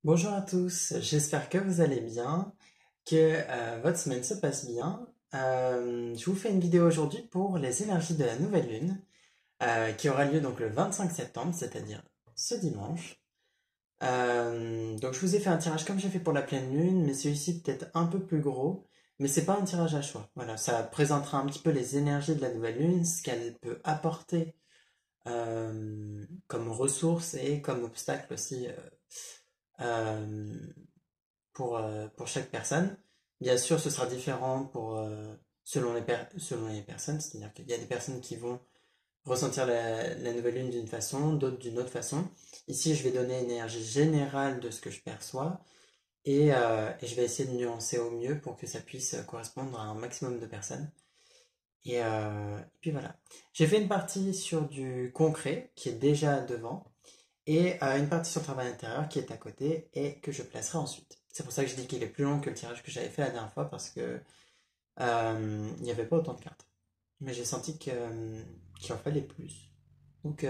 Bonjour à tous, j'espère que vous allez bien, que votre semaine se passe bien. Je vous fais une vidéo aujourd'hui pour les énergies de la nouvelle lune, qui aura lieu donc le 25 septembre, c'est-à-dire ce dimanche. Donc je vous ai fait un tirage comme j'ai fait pour la pleine lune, mais celui-ci peut-être un peu plus gros, mais c'est pas un tirage à choix. Voilà, ça présentera un petit peu les énergies de la nouvelle lune, ce qu'elle peut apporter comme ressources et comme obstacle aussi. Euh, pour chaque personne. Bien sûr, ce sera différent selon les personnes, c'est-à-dire qu'il y a des personnes qui vont ressentir la nouvelle lune d'une façon, d'autres d'une autre façon. Ici, je vais donner une énergie générale de ce que je perçois et je vais essayer de nuancer au mieux pour que ça puisse correspondre à un maximum de personnes. Et puis voilà. J'ai fait une partie sur du concret qui est déjà devant et une partie sur le travail intérieur qui est à côté et que je placerai ensuite. C'est pour ça que je dis qu'il est plus long que le tirage que j'avais fait la dernière fois parce que il n'y avait pas autant de cartes. Mais j'ai senti qu'il en fallait plus. Donc,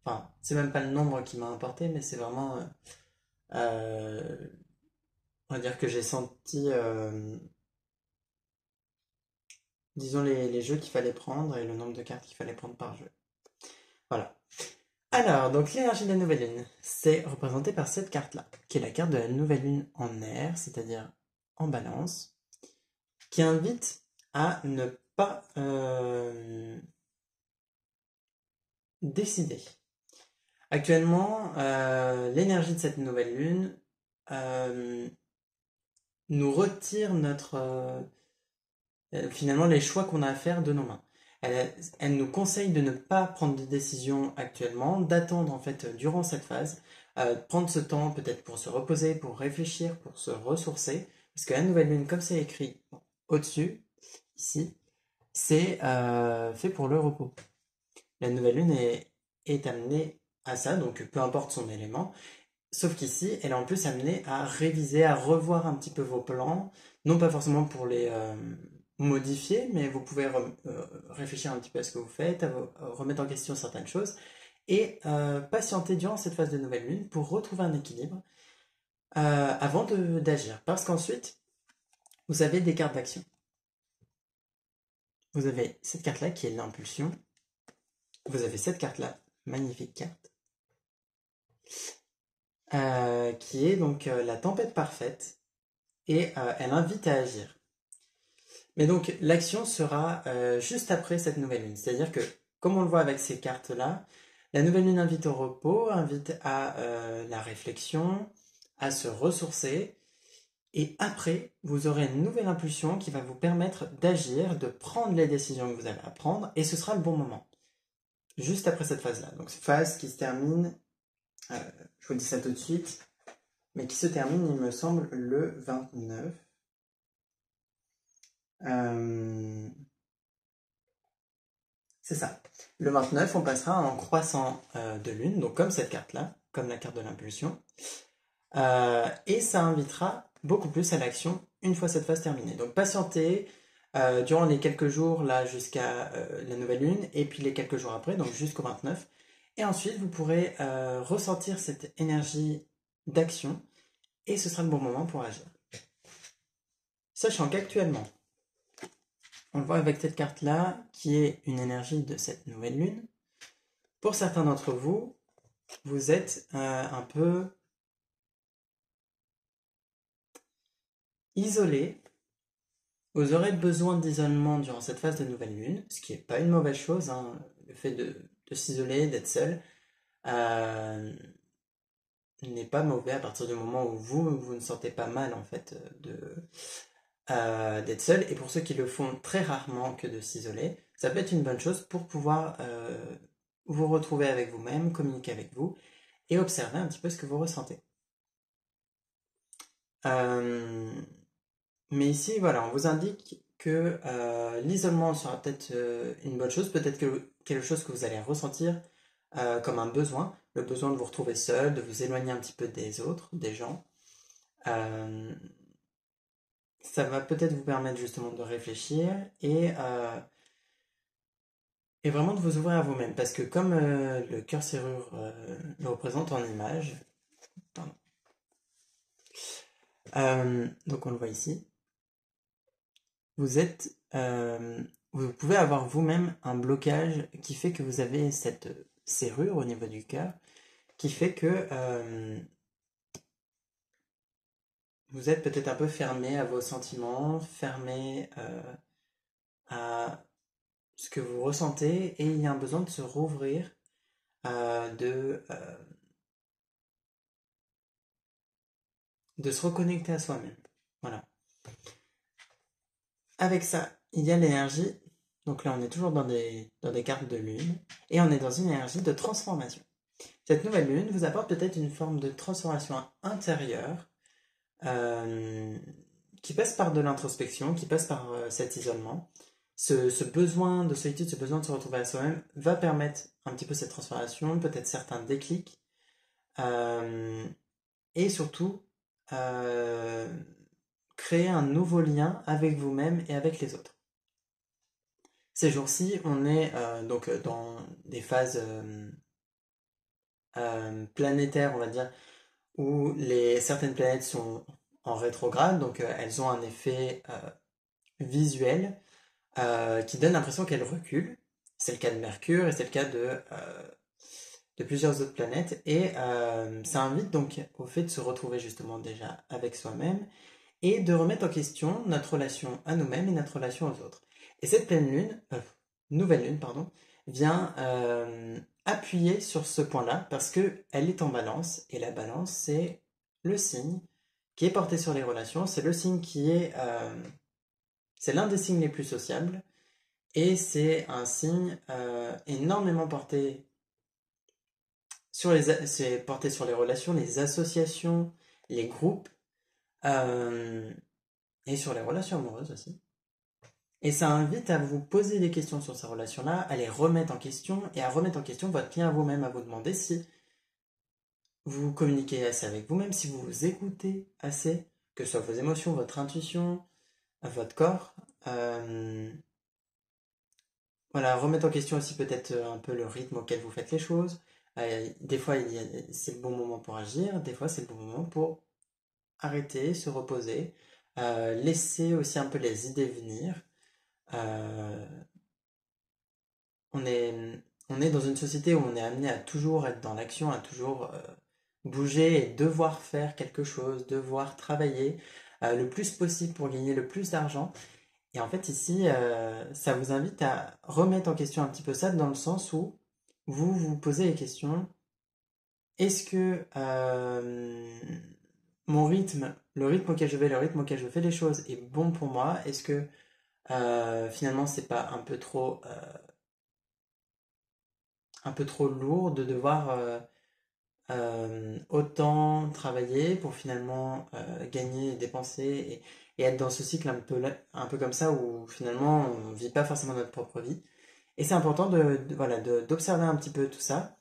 enfin, c'est même pas le nombre qui m'a importé, mais c'est vraiment, euh, on va dire que j'ai senti, disons, les jeux qu'il fallait prendre et le nombre de cartes qu'il fallait prendre par jeu. Voilà. Alors, donc l'énergie de la nouvelle lune, c'est représenté par cette carte-là, qui est la carte de la nouvelle lune en air, c'est-à-dire en balance, qui invite à ne pas décider. Actuellement, l'énergie de cette nouvelle lune euh, nous retire finalement les choix qu'on a à faire de nos mains. Elle nous conseille de ne pas prendre de décision actuellement, d'attendre en fait durant cette phase, prendre ce temps peut-être pour se reposer, pour réfléchir, pour se ressourcer, parce que la nouvelle lune, comme c'est écrit au-dessus, ici, c'est fait pour le repos. La nouvelle lune est amenée à ça, donc peu importe son élément, sauf qu'ici, elle est en plus amenée à réviser, à revoir un petit peu vos plans, non pas forcément pour les modifier, mais vous pouvez réfléchir un petit peu à ce que vous faites, remettre en question certaines choses, et patienter durant cette phase de nouvelle lune pour retrouver un équilibre avant d'agir. Parce qu'ensuite, vous avez des cartes d'action. Vous avez cette carte-là qui est l'impulsion. Vous avez cette carte-là, magnifique carte, qui est donc la tempête parfaite, et elle invite à agir. Mais donc l'action sera juste après cette nouvelle lune. C'est-à-dire que, comme on le voit avec ces cartes-là, la nouvelle lune invite au repos, invite à la réflexion, à se ressourcer. Et après, vous aurez une nouvelle impulsion qui va vous permettre d'agir, de prendre les décisions que vous avez à prendre, et ce sera le bon moment. Juste après cette phase-là. Donc cette phase qui se termine, euh, je vous dis ça tout de suite, mais qui se termine, il me semble, le 29. Euh, C'est ça. Le 29, on passera en croissant de lune, donc comme cette carte-là, comme la carte de l'impulsion. Et ça invitera beaucoup plus à l'action une fois cette phase terminée. Donc patientez durant les quelques jours là jusqu'à la nouvelle lune, et puis les quelques jours après, donc jusqu'au 29. Et ensuite, vous pourrez ressentir cette énergie d'action, et ce sera le bon moment pour agir. Sachant qu'actuellement, on le voit avec cette carte-là, qui est une énergie de cette nouvelle lune. Pour certains d'entre vous, vous êtes un peu isolé. Vous aurez besoin d'isolement durant cette phase de nouvelle lune, ce qui n'est pas une mauvaise chose, hein. Le fait de s'isoler, d'être seul, euh, n'est pas mauvais à partir du moment où vous ne sentez pas mal en fait d'être seul. Et pour ceux qui le font très rarement que de s'isoler, ça peut être une bonne chose pour pouvoir vous retrouver avec vous-même, communiquer avec vous et observer un petit peu ce que vous ressentez. Euh, Mais ici, voilà, on vous indique que l'isolement sera peut-être une bonne chose, peut-être que quelque chose que vous allez ressentir comme un besoin, le besoin de vous retrouver seul, de vous éloigner un petit peu des autres, des gens. Euh, Ça va peut-être vous permettre justement de réfléchir et vraiment de vous ouvrir à vous-même, parce que comme le cœur serrure le représente en image, pardon, Donc on le voit ici. Vous pouvez avoir vous-même un blocage qui fait que vous avez cette serrure au niveau du cœur, qui fait que vous êtes peut-être un peu fermé à vos sentiments, fermé à ce que vous ressentez, et il y a un besoin de se rouvrir, de se reconnecter à soi-même. Voilà. Avec ça, il y a l'énergie. Donc là, on est toujours dans des cartes de lune, et on est dans une énergie de transformation. Cette nouvelle lune vous apporte peut-être une forme de transformation intérieure, qui passe par de l'introspection, qui passe par cet isolement. Ce besoin de solitude, ce besoin de se retrouver à soi-même va permettre un petit peu cette transformation, peut-être certains déclics, et surtout créer un nouveau lien avec vous-même et avec les autres. Ces jours-ci, on est donc dans des phases planétaires, on va dire, où certaines planètes sont en rétrograde, donc elles ont un effet visuel qui donne l'impression qu'elles reculent. C'est le cas de Mercure et c'est le cas de plusieurs autres planètes. Et ça invite donc au fait de se retrouver justement déjà avec soi-même et de remettre en question notre relation à nous-mêmes et notre relation aux autres. Et cette nouvelle lune, pardon, vient appuyer sur ce point-là parce qu'elle est en balance, et la balance, c'est le signe qui est porté sur les relations, c'est le signe c'est l'un des signes les plus sociables, et c'est un signe énormément c'est porté sur les relations, les associations, les groupes, euh, et sur les relations amoureuses aussi. Et ça invite à vous poser des questions sur ces relations-là, à les remettre en question, et à remettre en question votre lien à vous-même, à vous demander si vous communiquez assez avec vous-même, si vous vous écoutez assez, que ce soit vos émotions, votre intuition, votre corps. Voilà, remettre en question aussi peut-être un peu le rythme auquel vous faites les choses. Des fois, c'est le bon moment pour agir, des fois, c'est le bon moment pour arrêter, se reposer, laisser aussi un peu les idées venir. Euh, on est, on est dans une société où on est amené à toujours être dans l'action, à toujours bouger et devoir faire quelque chose, devoir travailler le plus possible pour gagner le plus d'argent. Et en fait, ici, ça vous invite à remettre en question un petit peu ça, dans le sens où vous vous posez les questions. Est-ce que mon rythme, le rythme auquel je vais, le rythme auquel je fais les choses est bon pour moi? Est-ce que finalement, c'est pas un peu trop lourd de devoir autant travailler pour finalement gagner et dépenser, et être dans ce cycle un peu comme ça où finalement on ne vit pas forcément notre propre vie. Et c'est important voilà, d'observer un petit peu tout ça.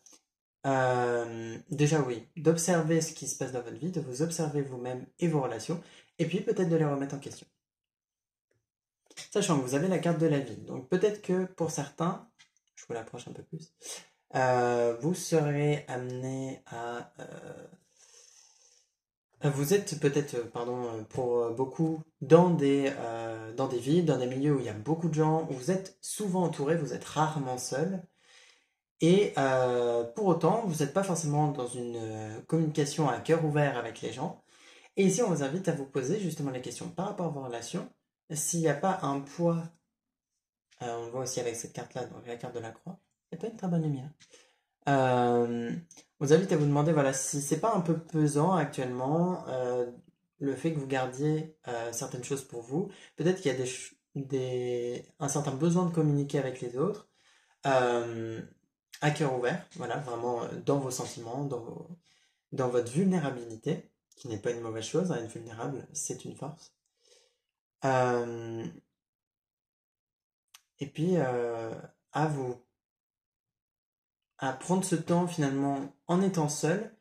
Déjà oui, d'observer ce qui se passe dans votre vie, de vous observer vous-même et vos relations, et puis peut-être de les remettre en question. Sachant que vous avez la carte de la vie, donc peut-être que pour certains, je vous l'approche un peu plus, vous serez amené vous êtes peut-être, pardon, pour beaucoup, dans des villes, dans des milieux où il y a beaucoup de gens, où vous êtes souvent entouré, vous êtes rarement seul, et pour autant, vous n'êtes pas forcément dans une communication à cœur ouvert avec les gens. Et ici, on vous invite à vous poser justement les questions par rapport à vos relations. S'il n'y a pas un poids, on le voit aussi avec cette carte-là, donc la carte de la croix, il n'y a pas une très bonne lumière. On vous invite à vous demander, voilà, si c'est pas un peu pesant actuellement, le fait que vous gardiez certaines choses pour vous. Peut-être qu'il y a un certain besoin de communiquer avec les autres, euh, à cœur ouvert, voilà, vraiment dans vos sentiments, dans votre vulnérabilité, qui n'est pas une mauvaise chose, hein, être vulnérable, c'est une force. Euh, et puis, à vous, à prendre ce temps finalement en étant seul,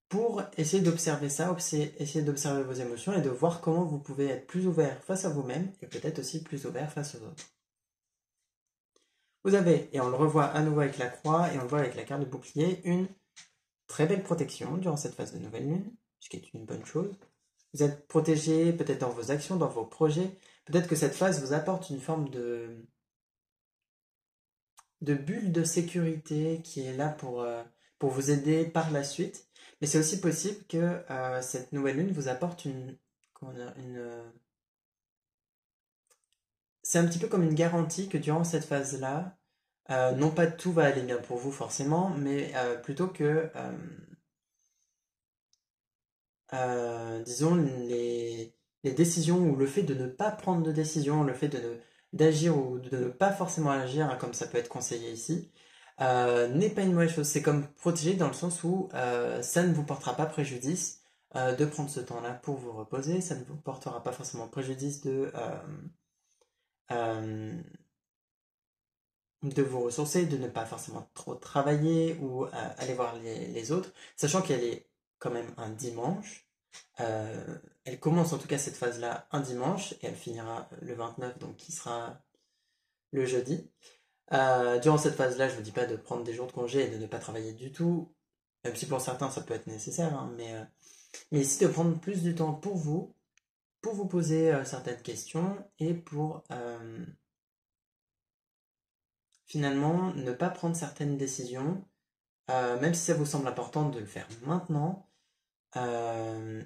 pour essayer d'observer ça, essayer d'observer vos émotions et de voir comment vous pouvez être plus ouvert face à vous-même et peut-être aussi plus ouvert face aux autres. Vous avez, et on le revoit à nouveau avec la croix et on le voit avec la carte de bouclier, une très belle protection durant cette phase de nouvelle lune, ce qui est une bonne chose. Vous êtes protégé peut-être dans vos actions, dans vos projets. Peut-être que cette phase vous apporte une forme de bulle de sécurité qui est là pour vous aider par la suite. Mais c'est aussi possible que cette nouvelle lune vous apporte comment dire, c'est un petit peu comme une garantie que durant cette phase-là, non pas tout va aller bien pour vous forcément, mais plutôt que, disons, les décisions ou le fait de ne pas prendre de décision, le fait d'agir ou de ne pas forcément agir, hein, comme ça peut être conseillé ici, n'est pas une mauvaise chose. C'est comme protéger dans le sens où ça ne vous portera pas préjudice de prendre ce temps-là pour vous reposer, ça ne vous portera pas forcément préjudice euh, de vous ressourcer, de ne pas forcément trop travailler ou aller voir les autres, sachant qu'elle est quand même un dimanche. Elle commence en tout cas cette phase-là un dimanche et elle finira le 29, donc qui sera le jeudi. Durant cette phase-là, je ne vous dis pas de prendre des jours de congé et de ne pas travailler du tout, même si pour certains ça peut être nécessaire, hein, mais ici de prendre plus du temps pour vous poser certaines questions et pour finalement ne pas prendre certaines décisions. Même si ça vous semble important de le faire maintenant, euh,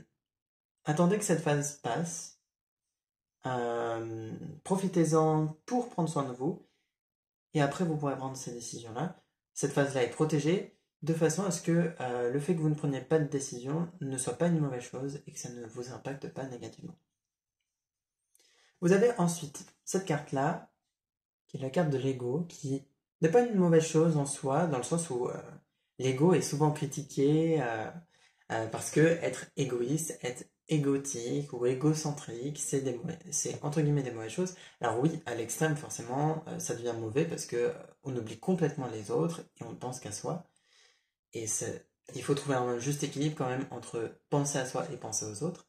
attendez que cette phase passe. Profitez-en pour prendre soin de vous. Et après, vous pourrez prendre ces décisions-là. Cette phase-là est protégée de façon à ce que le fait que vous ne preniez pas de décision ne soit pas une mauvaise chose et que ça ne vous impacte pas négativement. Vous avez ensuite cette carte-là, qui est la carte de l'ego, qui n'est pas une mauvaise chose en soi, dans le sens où l'ego est souvent critiqué parce que être égoïste, être égotique ou égocentrique, c'est entre guillemets des mauvaises choses. Alors oui, à l'extrême, forcément, ça devient mauvais parce que on oublie complètement les autres et on ne pense qu'à soi. Et il faut trouver un juste équilibre quand même entre penser à soi et penser aux autres.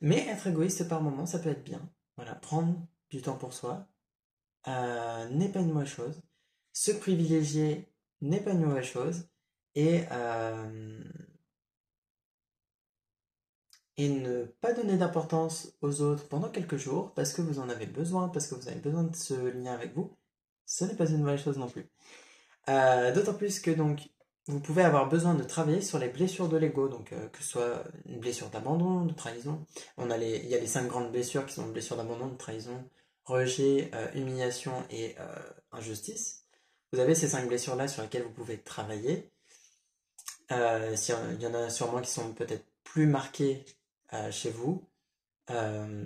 Mais être égoïste par moment, ça peut être bien. Voilà, prendre du temps pour soi, n'est pas une mauvaise chose. Se privilégier n'est pas une mauvaise chose. Et, et ne pas donner d'importance aux autres pendant quelques jours parce que vous en avez besoin, parce que vous avez besoin de ce lien avec vous, ce n'est pas une mauvaise chose non plus. D'autant plus que donc vous pouvez avoir besoin de travailler sur les blessures de l'ego, donc que ce soit une blessure d'abandon, de trahison. Il y a les 5 grandes blessures qui sont blessures d'abandon, de trahison, rejet, humiliation et injustice. Vous avez ces 5 blessures-là sur lesquelles vous pouvez travailler. Il y en a sûrement qui sont peut-être plus marquées chez vous. Euh,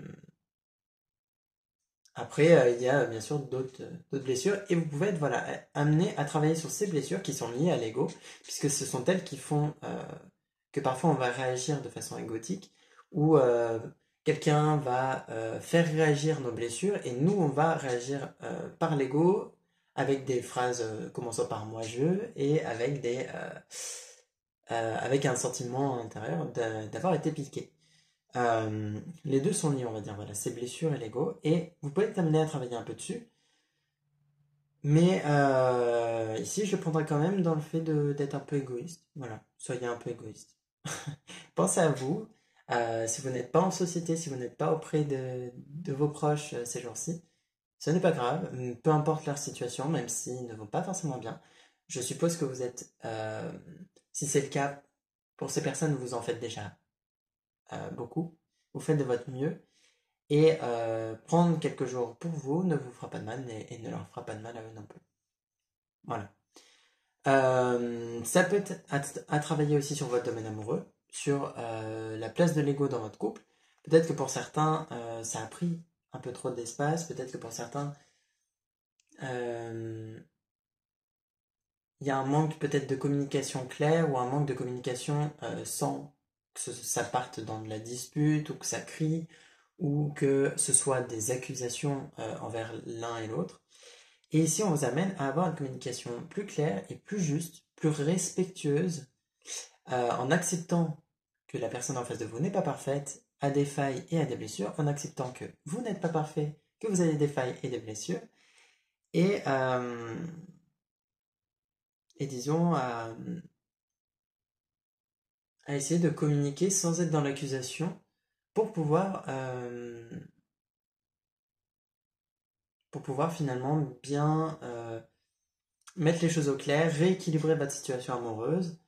Après, il y a bien sûr d'autres blessures et vous pouvez être voilà, amené à travailler sur ces blessures qui sont liées à l'ego, puisque ce sont elles qui font que parfois on va réagir de façon égotique, ou quelqu'un va faire réagir nos blessures et nous on va réagir par l'ego avec des phrases commençant par moi-je et avec un sentiment intérieur d'avoir été piqué. Les deux sont liés, on va dire, voilà, ces blessures et l'ego, et vous pouvez être amené à travailler un peu dessus, mais ici je prendrais quand même dans le fait d'être un peu égoïste, voilà, soyez un peu égoïste. Pensez à vous, si vous n'êtes pas en société, si vous n'êtes pas auprès de vos proches ces jours-ci, ce n'est pas grave, peu importe leur situation, même s'ils ne vont pas forcément bien. Je suppose que vous êtes, si c'est le cas, pour ces personnes, vous en faites déjà beaucoup, vous faites de votre mieux. Et prendre quelques jours pour vous ne vous fera pas de mal et ne leur fera pas de mal à eux non plus. Voilà. Ça peut être à travailler aussi sur votre domaine amoureux, sur la place de l'ego dans votre couple. Peut-être que pour certains, ça a pris un peu trop d'espace. Peut-être que pour certains, euh, il y a un manque peut-être de communication claire ou un manque de communication sans que ça parte dans de la dispute ou que ça crie ou que ce soit des accusations envers l'un et l'autre. Et ici, on vous amène à avoir une communication plus claire et plus juste, plus respectueuse, en acceptant que la personne en face de vous n'est pas parfaite, a des failles et a des blessures, en acceptant que vous n'êtes pas parfait, que vous avez des failles et des blessures, et, disons à essayer de communiquer sans être dans l'accusation, pour pouvoir, finalement bien mettre les choses au clair, rééquilibrer votre situation amoureuse.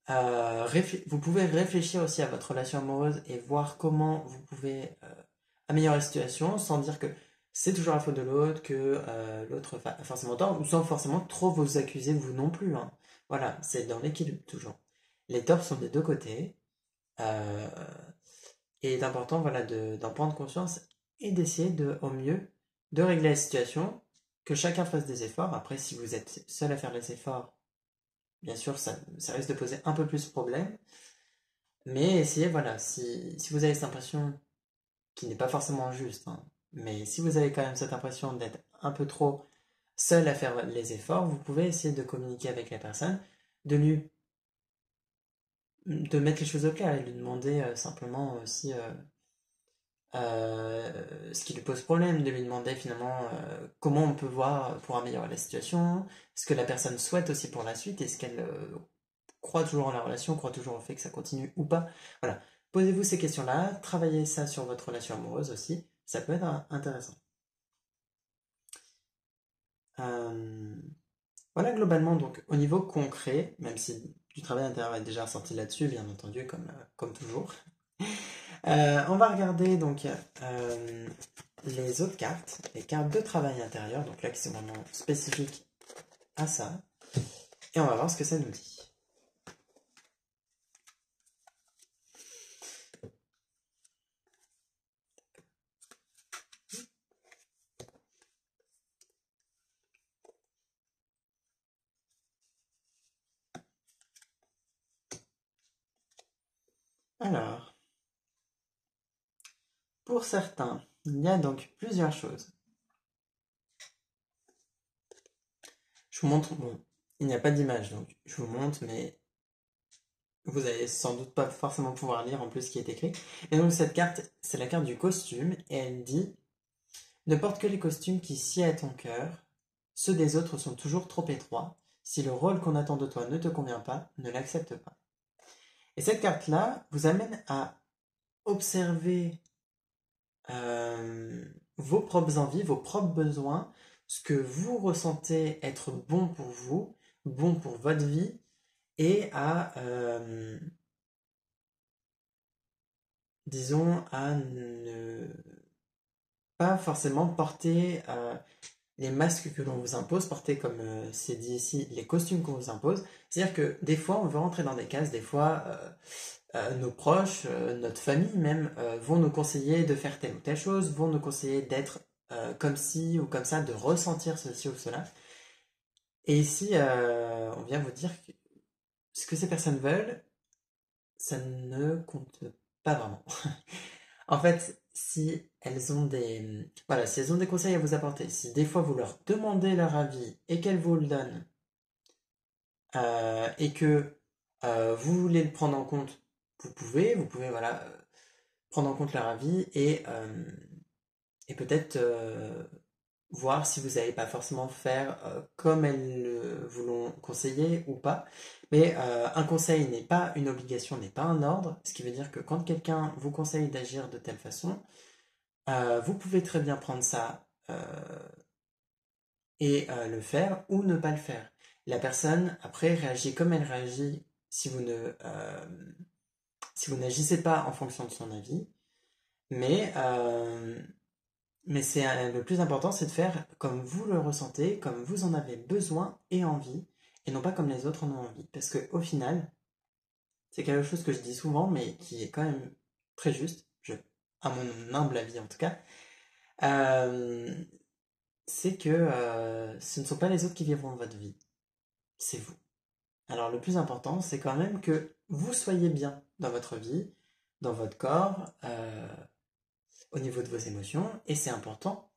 Vous pouvez réfléchir aussi à votre relation amoureuse et voir comment vous pouvez améliorer la situation sans dire que c'est toujours la faute de l'autre, que l'autre a forcément tort, ou sans forcément trop vous accuser vous non plus, hein. Voilà, c'est dans l'équilibre toujours. Les torts sont des deux côtés. euh, et il est important voilà, d'en prendre conscience et d'essayer au mieux de régler la situation, que chacun fasse des efforts. Après, si vous êtes seul à faire les efforts, bien sûr, ça risque de poser un peu plus de problème. Mais essayez, voilà, si vous avez cette impression, qui n'est pas forcément juste, hein, mais si vous avez quand même cette impression d'être un peu trop seul à faire les efforts, vous pouvez essayer de communiquer avec la personne, de lui de mettre les choses au clair et lui demander simplement aussi ce qui lui pose problème, de lui demander finalement comment on peut voir pour améliorer la situation, ce que la personne souhaite aussi pour la suite, est-ce qu'elle croit toujours en la relation, croit toujours au fait que ça continue ou pas. Voilà. Posez-vous ces questions-là, travaillez ça sur votre relation amoureuse aussi, ça peut être intéressant. Euh, voilà globalement donc au niveau concret, même si du travail intérieur est déjà sorti là-dessus, bien entendu, comme toujours. On va regarder donc les autres cartes, les cartes de travail intérieur, donc là qui sont vraiment spécifiques à ça, et on va voir ce que ça nous dit. Alors, pour certains, il y a donc plusieurs choses. Je vous montre, bon, il n'y a pas d'image, donc je vous montre, mais vous allez sans doute pas forcément pouvoir lire en plus ce qui est écrit. Et donc cette carte, c'est la carte du costume, et elle dit: ne porte que les costumes qui sied à ton cœur, ceux des autres sont toujours trop étroits. Si le rôle qu'on attend de toi ne te convient pas, ne l'accepte pas. Et cette carte-là vous amène à observer vos propres envies, vos propres besoins, ce que vous ressentez être bon pour vous, bon pour votre vie, et à, disons, à ne pas forcément porter les masques que l'on vous impose, porter comme c'est dit ici, les costumes qu'on vous impose. C'est-à-dire que des fois, on veut rentrer dans des cases, des fois, nos proches, notre famille même, vont nous conseiller de faire telle ou telle chose, vont nous conseiller d'être comme ci ou comme ça, de ressentir ceci ou cela. Et ici, on vient vous dire que ce que ces personnes veulent, ça ne compte pas vraiment. En fait, si elles ont voilà, si elles ont des conseils à vous apporter, si des fois vous leur demandez leur avis et qu'elles vous le donnent, et que vous voulez le prendre en compte, vous pouvez voilà, prendre en compte leur avis et peut-être voir si vous n'allez pas forcément faire comme elles vous l'ont conseillé ou pas. Mais un conseil n'est pas une obligation, n'est pas un ordre, ce qui veut dire que quand quelqu'un vous conseille d'agir de telle façon, vous pouvez très bien prendre ça et le faire ou ne pas le faire. La personne, après, réagit comme elle réagit si si vous n'agissez pas en fonction de son avis. Mais, le plus important, c'est de faire comme vous le ressentez, comme vous en avez besoin et envie, et non pas comme les autres en ont envie. Parce qu'au final, c'est quelque chose que je dis souvent, mais qui est quand même très juste, à mon humble avis en tout cas. Euh, c'est que ce ne sont pas les autres qui vivront votre vie, c'est vous. Alors le plus important, c'est quand même que vous soyez bien dans votre vie, dans votre corps, au niveau de vos émotions, et c'est important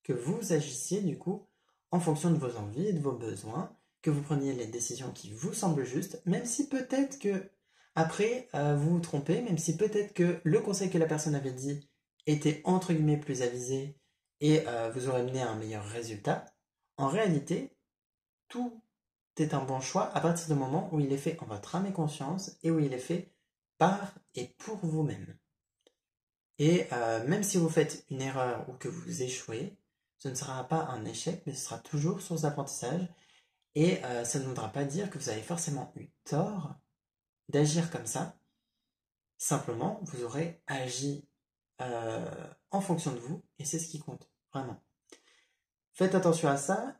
que vous agissiez du coup en fonction de vos envies et de vos besoins, que vous preniez les décisions qui vous semblent justes, même si peut-être que après vous vous trompez, même si peut-être que le conseil que la personne avait dit était entre guillemets plus avisé et vous aurait mené à un meilleur résultat. En réalité, tout est un bon choix à partir du moment où il est fait en votre âme et conscience et où il est fait par et pour vous-même. Et même si vous faites une erreur ou que vous échouez, ce ne sera pas un échec, mais ce sera toujours source d'apprentissage. Et ça ne voudra pas dire que vous avez forcément eu tort d'agir comme ça. Simplement, vous aurez agi en fonction de vous, et c'est ce qui compte, vraiment. Faites attention à ça,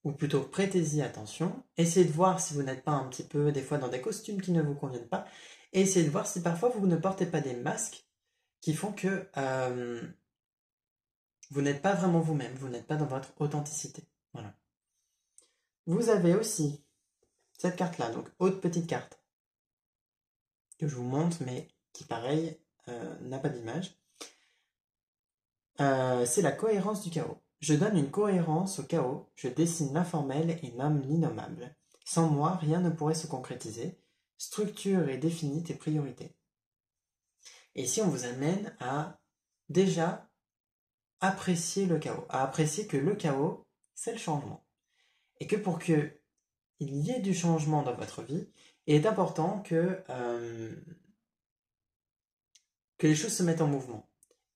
ou plutôt prêtez-y attention. Essayez de voir si vous n'êtes pas un petit peu, des fois, dans des costumes qui ne vous conviennent pas. Et essayez de voir si parfois vous ne portez pas des masques qui font que vous n'êtes pas vraiment vous-même, vous n'êtes pas dans votre authenticité. Voilà. Vous avez aussi cette carte-là, donc haute petite carte, que je vous montre, mais qui, pareil, n'a pas d'image. C'est la cohérence du chaos. Je donne une cohérence au chaos, je dessine l'informel et nomme l'innommable. Sans moi, rien ne pourrait se concrétiser. Structure et définis tes priorités. Et ici, on vous amène à déjà apprécier le chaos, à apprécier que le chaos, c'est le changement. Et que pour qu'il y ait du changement dans votre vie, il est important que les choses se mettent en mouvement.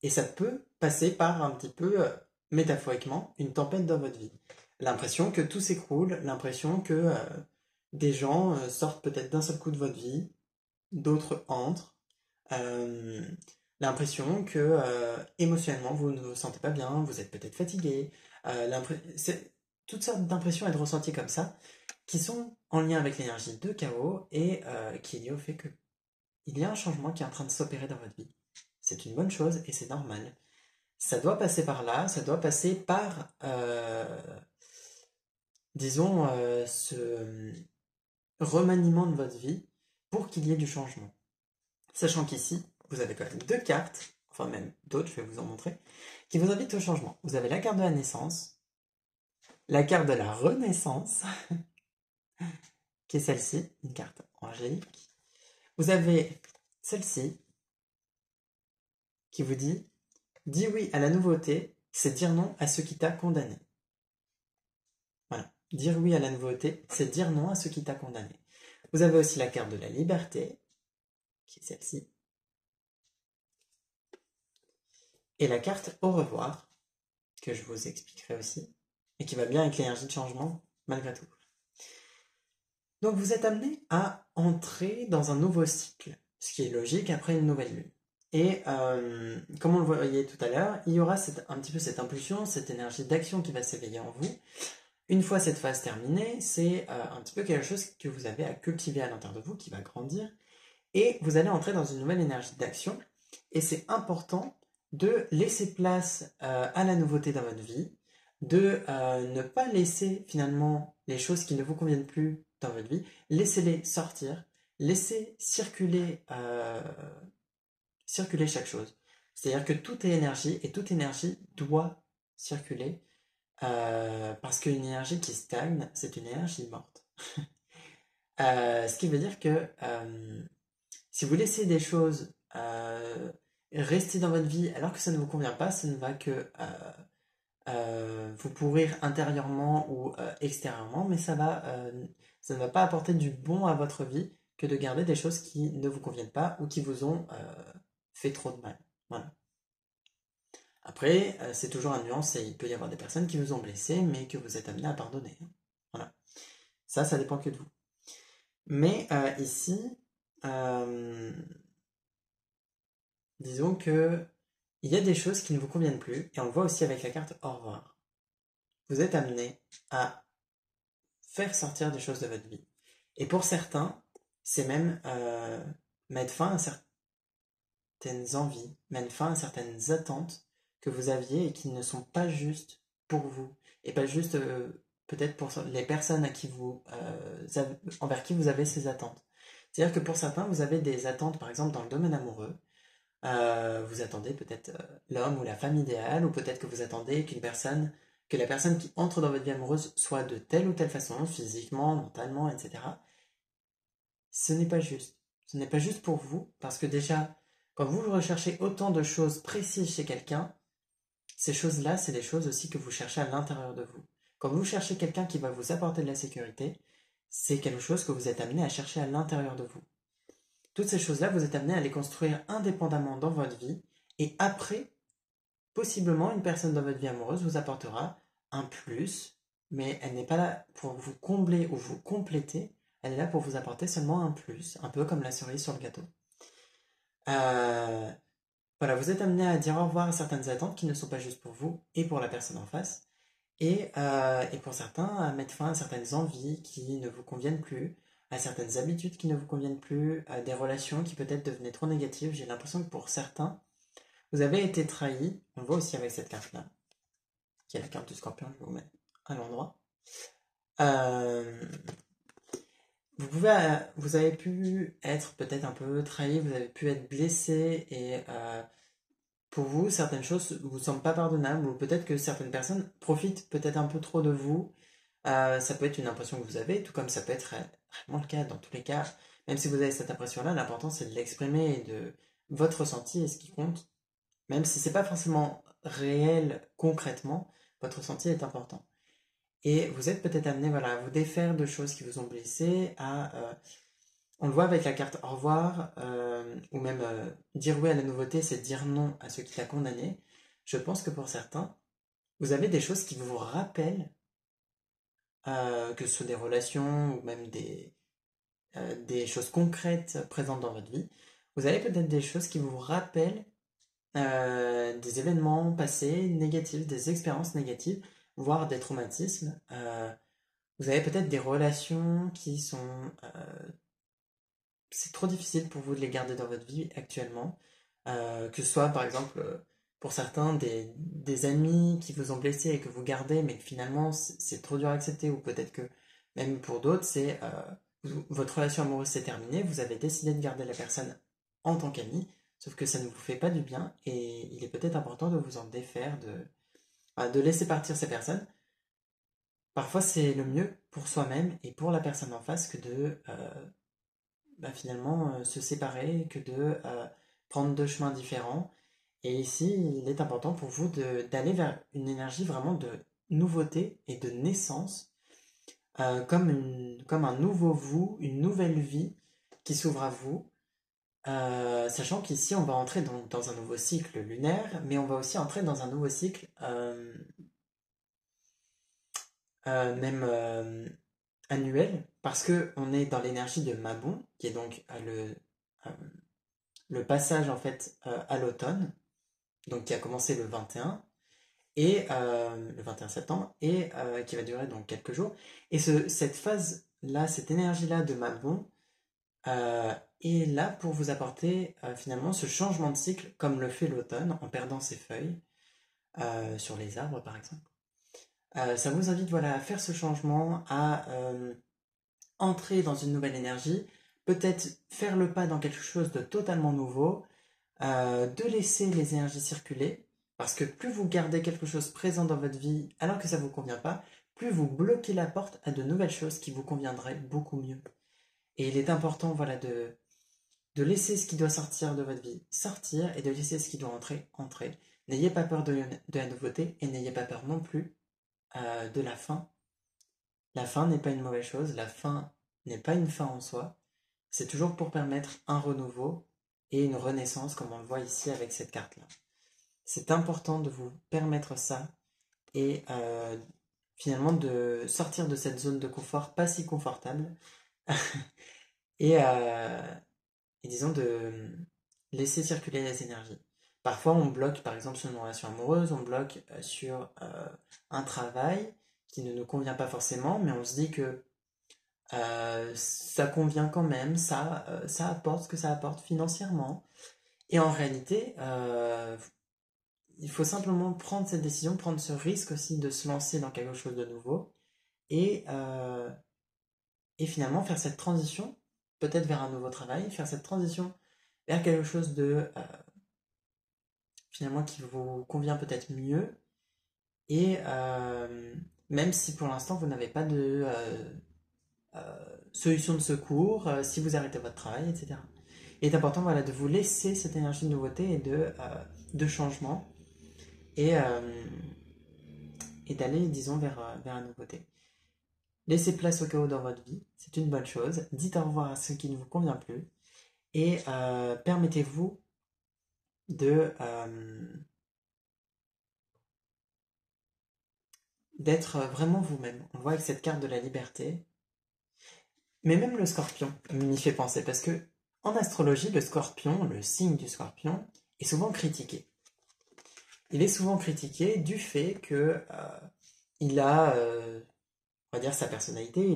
Et ça peut passer par un petit peu, métaphoriquement, une tempête dans votre vie. L'impression que tout s'écroule, l'impression que des gens sortent peut-être d'un seul coup de votre vie, d'autres entrent, euh, l'impression que émotionnellement vous ne vous sentez pas bien, vous êtes peut-être fatigué, c'est toutes sortes d'impressions et de ressentis comme ça qui sont en lien avec l'énergie de chaos et qui est liée au fait que il y a un changement qui est en train de s'opérer dans votre vie. C'est une bonne chose et c'est normal. Ça doit passer par là, ça doit passer par, disons, ce remaniement de votre vie pour qu'il y ait du changement. Sachant qu'ici, vous avez quand même deux cartes, enfin même d'autres, je vais vous en montrer, qui vous invitent au changement. Vous avez la carte de la naissance, la carte de la renaissance, qui est celle-ci, une carte angélique. Vous avez celle-ci, qui vous dit « Dis oui à la nouveauté, c'est dire non à ce qui t'a condamné. » Voilà, dire oui à la nouveauté, c'est dire non à ce qui t'a condamné. Vous avez aussi la carte de la liberté, qui est celle-ci, et la carte au revoir, que je vous expliquerai aussi, et qui va bien avec l'énergie de changement, malgré tout. Donc vous êtes amené à entrer dans un nouveau cycle, ce qui est logique après une nouvelle lune. Et comme on le voyait tout à l'heure, il y aura un petit peu cette impulsion, cette énergie d'action qui va s'éveiller en vous. Une fois cette phase terminée, c'est un petit peu quelque chose que vous avez à cultiver à l'intérieur de vous, qui va grandir, et vous allez entrer dans une nouvelle énergie d'action, et c'est important de laisser place à la nouveauté dans votre vie, de ne pas laisser finalement les choses qui ne vous conviennent plus dans votre vie, laissez-les sortir, laissez circuler, circuler chaque chose. C'est-à-dire que tout est énergie, et toute énergie doit circuler, parce qu'une énergie qui stagne, c'est une énergie morte. Ce qui veut dire que si vous laissez des choses rester dans votre vie alors que ça ne vous convient pas, ça ne va que vous pourrir intérieurement ou extérieurement, mais ça ne va pas apporter du bon à votre vie que de garder des choses qui ne vous conviennent pas ou qui vous ont fait trop de mal. Voilà. Après, c'est toujours un nuance et il peut y avoir des personnes qui vous ont blessé, mais que vous êtes amené à pardonner. Voilà. Ça dépend que de vous. Mais ici, disons que il y a des choses qui ne vous conviennent plus, et on le voit aussi avec la carte au revoir. Vous êtes amené à faire sortir des choses de votre vie. Et pour certains, c'est même mettre fin à certaines envies, mettre fin à certaines attentes que vous aviez et qui ne sont pas justes pour vous. Et pas juste peut-être pour les personnes envers qui vous avez ces attentes. C'est-à-dire que pour certains, vous avez des attentes, par exemple, dans le domaine amoureux. Vous attendez peut-être l'homme ou la femme idéale, ou peut-être que vous attendez que la personne qui entre dans votre vie amoureuse soit de telle ou telle façon, physiquement, mentalement, etc. Ce n'est pas juste. Ce n'est pas juste pour vous, parce que déjà, quand vous recherchez autant de choses précises chez quelqu'un, ces choses-là, c'est des choses aussi que vous cherchez à l'intérieur de vous. Quand vous cherchez quelqu'un qui va vous apporter de la sécurité, c'est quelque chose que vous êtes amené à chercher à l'intérieur de vous. Toutes ces choses-là, vous êtes amené à les construire indépendamment dans votre vie Et après, possiblement, une personne dans votre vie amoureuse vous apportera un plus, mais elle n'est pas là pour vous combler ou vous compléter, elle est là pour vous apporter seulement un plus, un peu comme la cerise sur le gâteau. Euh, voilà, vous êtes amené à dire au revoir à certaines attentes qui ne sont pas juste pour vous et pour la personne en face, et pour certains, à mettre fin à certaines envies qui ne vous conviennent plus, à certaines habitudes qui ne vous conviennent plus, à des relations qui peut-être devenaient trop négatives. J'ai l'impression que pour certains, vous avez été trahi. On le voit aussi avec cette carte-là, qui est la carte du scorpion, je vais vous mettre à l'endroit. Euh, vous avez pu être peut-être un peu trahi, vous avez pu être blessé, et pour vous, certaines choses vous semblent pas pardonnables, ou peut-être que certaines personnes profitent peut-être un peu trop de vous. Ça peut être une impression que vous avez, tout comme ça peut être réellement le cas dans tous les cas. Même si vous avez cette impression-là, l'important c'est de l'exprimer et de votre ressenti est ce qui compte. Même si c'est pas forcément réel concrètement, votre ressenti est important. Et vous êtes peut-être amené, voilà, à vous défaire de choses qui vous ont blessé, on le voit avec la carte au revoir, ou même dire oui à la nouveauté, c'est dire non à ce qui t'a condamné. Je pense que pour certains, vous avez des choses qui vous rappellent, que ce soit des relations ou même des choses concrètes présentes dans votre vie. Vous avez peut-être des choses qui vous rappellent des événements passés négatifs, des expériences négatives, voire des traumatismes. Vous avez peut-être des relations qui sont c'est trop difficile pour vous de les garder dans votre vie actuellement. Que ce soit par exemple pour certains des amis qui vous ont blessé et que vous gardez, mais que finalement c'est trop dur à accepter, ou peut-être que même pour d'autres, c'est votre relation amoureuse s'est terminée, vous avez décidé de garder la personne en tant qu'ami, sauf que ça ne vous fait pas du bien, et il est peut-être important de vous en défaire, de laisser partir ces personnes. Parfois c'est le mieux pour soi-même et pour la personne en face que de finalement se séparer, que de prendre deux chemins différents. Et ici, il est important pour vous d'aller vers une énergie vraiment de nouveauté et de naissance, comme un nouveau vous, une nouvelle vie qui s'ouvre à vous. Sachant qu'ici, on va entrer dans un nouveau cycle lunaire, mais on va aussi entrer dans un nouveau cycle même annuel, parce que on est dans l'énergie de Mabon, qui est donc euh, le passage en fait à l'automne, donc qui a commencé le 21 et le 21 septembre et qui va durer donc quelques jours. Et cette phase là, cette énergie là de Mabon est là pour vous apporter finalement ce changement de cycle, comme le fait l'automne en perdant ses feuilles sur les arbres par exemple. Ça vous invite voilà à faire ce changement, à entrer dans une nouvelle énergie, peut-être faire le pas dans quelque chose de totalement nouveau, de laisser les énergies circuler, parce que plus vous gardez quelque chose présent dans votre vie alors que ça ne vous convient pas, plus vous bloquez la porte à de nouvelles choses qui vous conviendraient beaucoup mieux. Et il est important voilà, de laisser ce qui doit sortir de votre vie sortir, et de laisser ce qui doit entrer entrer. N'ayez pas peur de la nouveauté, et n'ayez pas peur non plus de la fin. La fin n'est pas une mauvaise chose, la fin n'est pas une fin en soi, c'est toujours pour permettre un renouveau et une renaissance, comme on le voit ici avec cette carte-là. C'est important de vous permettre ça, et finalement de sortir de cette zone de confort pas si confortable, et, et disons de laisser circuler les énergies. Parfois on bloque par exemple sur une relation amoureuse, on bloque sur un travail qui ne nous convient pas forcément, mais on se dit que ça convient quand même, ça apporte ce que ça apporte financièrement. Et en réalité, il faut simplement prendre cette décision, prendre ce risque aussi de se lancer dans quelque chose de nouveau, et, euh, et finalement faire cette transition, peut-être vers un nouveau travail, faire cette transition vers quelque chose de finalement qui vous convient peut-être mieux, et même si pour l'instant vous n'avez pas de solution de secours, si vous arrêtez votre travail, etc. Il est important voilà, de vous laisser cette énergie de nouveauté et de changement, et, et d'aller, disons, vers la nouveauté. Laissez place au chaos dans votre vie, c'est une bonne chose. Dites au revoir à ce qui ne vous convient plus, et permettez-vous de d'être vraiment vous-même. On voit avec cette carte de la liberté. Mais même le scorpion m'y fait penser parce que en astrologie, le scorpion, le signe du scorpion, est souvent critiqué. Il est souvent critiqué du fait que il a, on va dire, sa personnalité,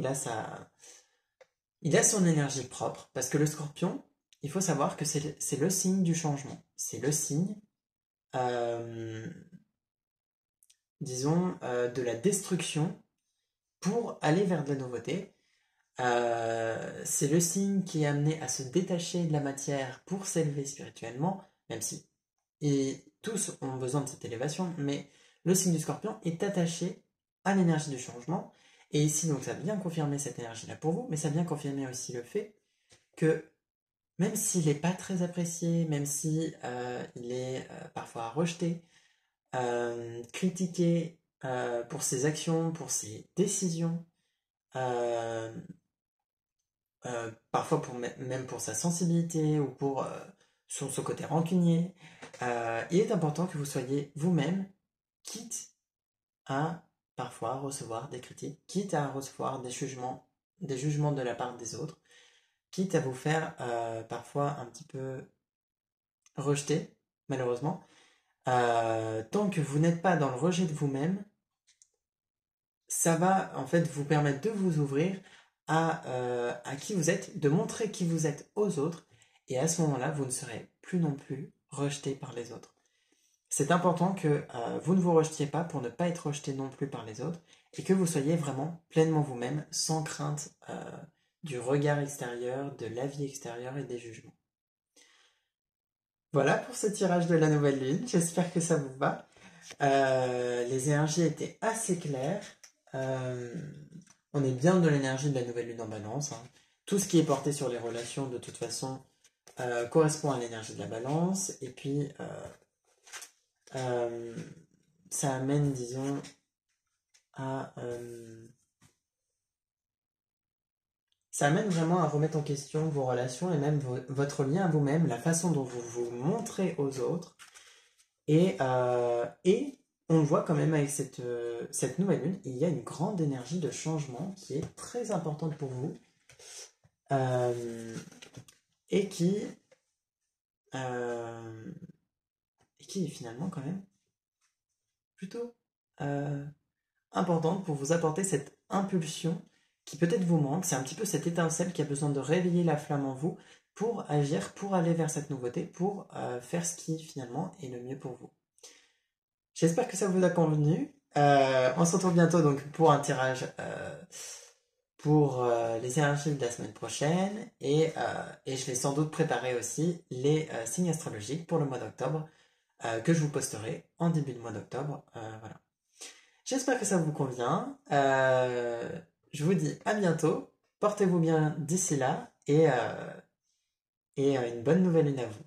il a son énergie propre. Parce que le scorpion, il faut savoir que c'est le signe du changement. C'est le signe, euh, disons, de la destruction pour aller vers de la nouveauté. C'est le signe qui est amené à se détacher de la matière pour s'élever spirituellement, même si et tous ont besoin de cette élévation, mais le signe du scorpion est attaché à l'énergie du changement. Et ici, donc, ça vient confirmer cette énergie-là pour vous, mais ça vient confirmer aussi le fait que même s'il n'est pas très apprécié, même si il est parfois rejeté, critiqué pour ses actions, pour ses décisions, euh, parfois même pour sa sensibilité ou pour son côté rancunier, il est important que vous soyez vous-même, quitte à parfois recevoir des critiques, quitte à recevoir des jugements de la part des autres, quitte à vous faire parfois un petit peu rejeter, malheureusement. Tant que vous n'êtes pas dans le rejet de vous-même, ça va en fait vous permettre de vous ouvrir à qui vous êtes, de montrer qui vous êtes aux autres, et à ce moment-là, vous ne serez plus non plus rejeté par les autres. C'est important que vous ne vous rejetiez pas pour ne pas être rejeté non plus par les autres, et que vous soyez vraiment pleinement vous-même, sans crainte du regard extérieur, de l'avis extérieur et des jugements. Voilà pour ce tirage de la nouvelle lune, j'espère que ça vous va. Les énergies étaient assez claires. Euh, on est bien de l'énergie de la nouvelle lune en balance, hein. Tout ce qui est porté sur les relations, de toute façon, correspond à l'énergie de la balance. Et puis, euh, ça amène, disons, à... ça amène vraiment à remettre en question vos relations et même votre lien à vous-même, la façon dont vous vous montrez aux autres. Et on le voit quand même avec cette nouvelle lune, il y a une grande énergie de changement qui est très importante pour vous euh, et euh, et qui est finalement quand même plutôt euh, importante pour vous apporter cette impulsion qui peut-être vous manque. C'est un petit peu cette étincelle qui a besoin de réveiller la flamme en vous pour agir, pour aller vers cette nouveauté, pour faire ce qui finalement est le mieux pour vous. J'espère que ça vous a convenu. On se retrouve bientôt donc pour un tirage pour les énergies de la semaine prochaine et je vais sans doute préparer aussi les signes astrologiques pour le mois d'octobre que je vous posterai en début de mois d'octobre. Voilà. J'espère que ça vous convient. Je vous dis à bientôt. Portez-vous bien d'ici là et une bonne nouvelle lune à vous.